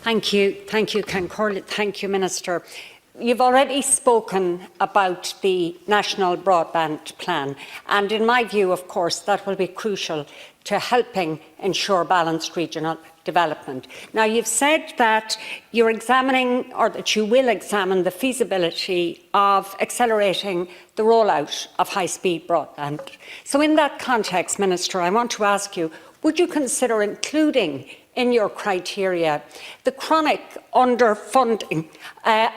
Thank you, Ken Corlett. Thank you, Minister. You've already spoken about the National Broadband Plan, and in my view, of course, that will be crucial to helping ensure balanced regional development. Now, you've said that you're examining, or that you will examine, the feasibility of accelerating the rollout of high-speed broadband. So in that context, Minister, I want to ask you, would you consider including in your criteria the chronic underfunding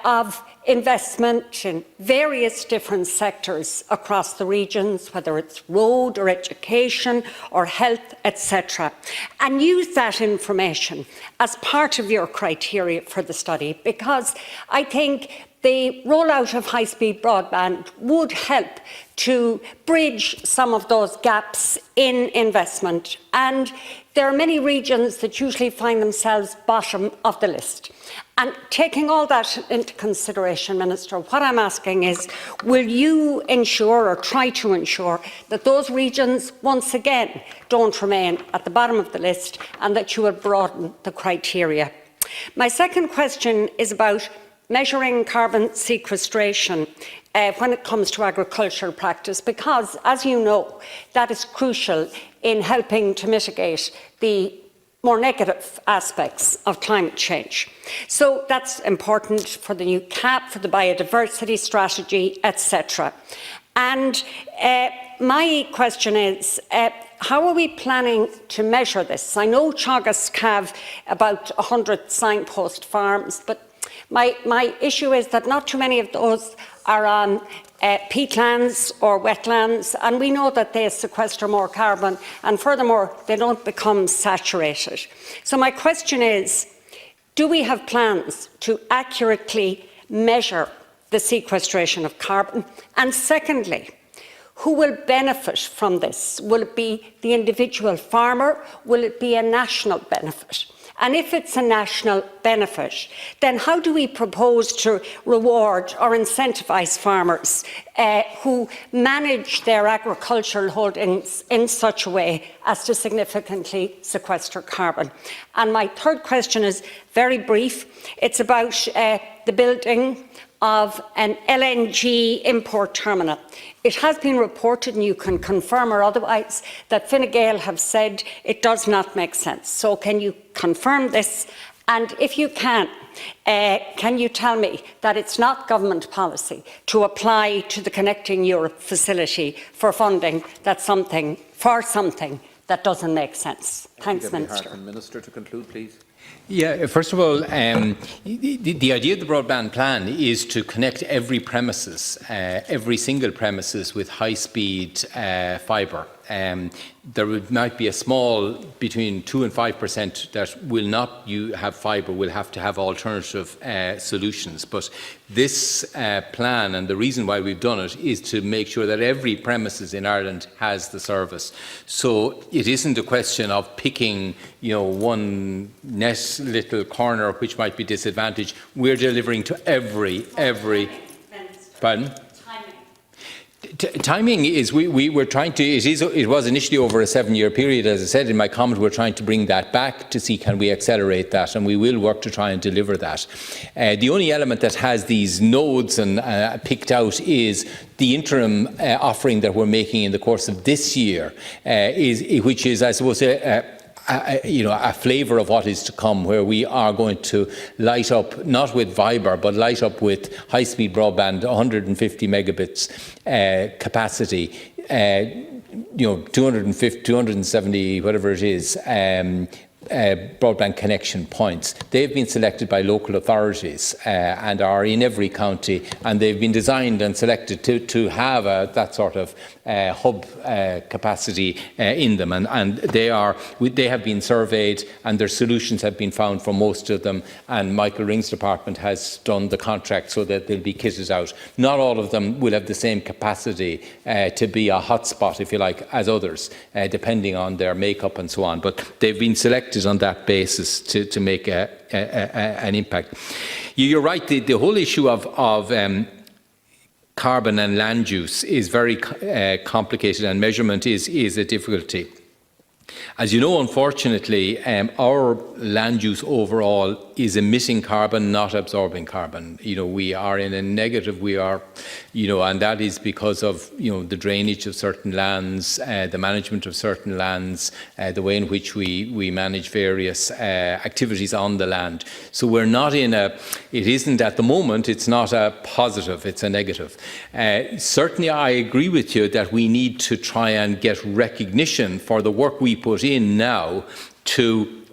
of investment in various different sectors across the regions, whether it's road or education or health, etc., and use that information as part of your criteria for the study? Because I think the rollout of high-speed broadband would help to bridge some of those gaps in investment, and there are many regions that usually find themselves bottom of the list. And taking all that into consideration, Minister, what I'm asking is, will you ensure or try to ensure that those regions once again don't remain at the bottom of the list, and that you will broaden the criteria? My second question is about measuring carbon sequestration when it comes to agricultural practice, because, as you know, that is crucial in helping to mitigate the more negative aspects of climate change. So that's important for the new CAP, for the biodiversity strategy, etc. And my question is, how are we planning to measure this? I know Teagasc have about 100 signpost farms, but my issue is that not too many of those are on peatlands or wetlands, and we know that they sequester more carbon, and furthermore, they don't become saturated. So my question is, do we have plans to accurately measure the sequestration of carbon? And secondly, who will benefit from this? Will it be the individual farmer? Will it be a national benefit? And if it's a national benefit, then how do we propose to reward or incentivise farmers who manage their agricultural holdings in such a way as to significantly sequester carbon? And my third question is very brief. It's about the building of an LNG import terminal. It has been reported, and you can confirm or otherwise, that Fine Gael have said it does not make sense. So can you confirm this? And if you can you tell me that it's not government policy to apply to the Connecting Europe facility for funding for something that doesn't make sense? Thanks, Minister. Harkin. Minister, to conclude, please. Yeah, first of all, the idea of the broadband plan is to connect every premises, every single premises, with high-speed fibre. There might be a small, between 2 and 5% that will not have fibre, will have to have alternative solutions. But this plan, and the reason why we've done it, is to make sure that every premises in Ireland has the service. So it isn't a question of picking, one nice little corner which might be disadvantaged. We're delivering to every. Pardon? Timing is, we were trying to, it was initially over a 7-year period. As I said in my comment, we're trying to bring that back to see can we accelerate that, and we will work to try and deliver that. The only element that has these nodes and picked out is the interim offering that we're making in the course of this year, which is, I suppose, a flavour of what is to come, where we are going to light up, not with fibre, but light up with high-speed broadband, 150 megabits capacity, 250, 270, whatever it is, broadband connection points. They've been selected by local authorities and are in every county, and they've been designed and selected to have that sort of hub capacity in them, and they have been surveyed, and their solutions have been found for most of them, and Michael Ring's department has done the contract so that they'll be kitted out. Not all of them will have the same capacity to be a hotspot, if you like, as others, depending on their makeup and so on, but they've been selected on that basis to make an impact. You're right, the whole issue of carbon and land use is very complicated, and measurement is a difficulty. As you know, unfortunately, our land use overall is emitting carbon, not absorbing carbon. We are in a negative. We are, and that is because of the drainage of certain lands, the management of certain lands, the way in which we manage various activities on the land. So we're not in a. It isn't at the moment. It's not a positive. It's a negative. Certainly, I agree with you that we need to try and get recognition for the work we put in now to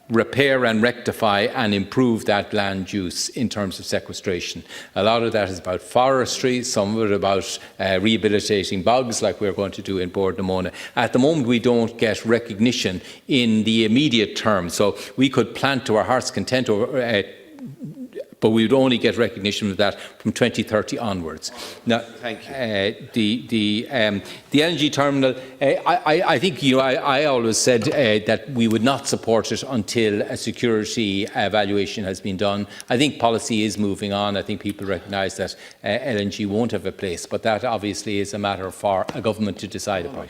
repair and rectify and improve that land use in terms of sequestration. A lot of that is about forestry, some of it about rehabilitating bogs like we're going to do in Bordnamona. At the moment we don't get recognition in the immediate term, so we could plant to our heart's content but we would only get recognition of that from 2030 onwards. Now, thank you. The LNG terminal, I think I always said that we would not support it until a security evaluation has been done. I think policy is moving on. I think people recognise that LNG won't have a place, but that obviously is a matter for a government to decide upon.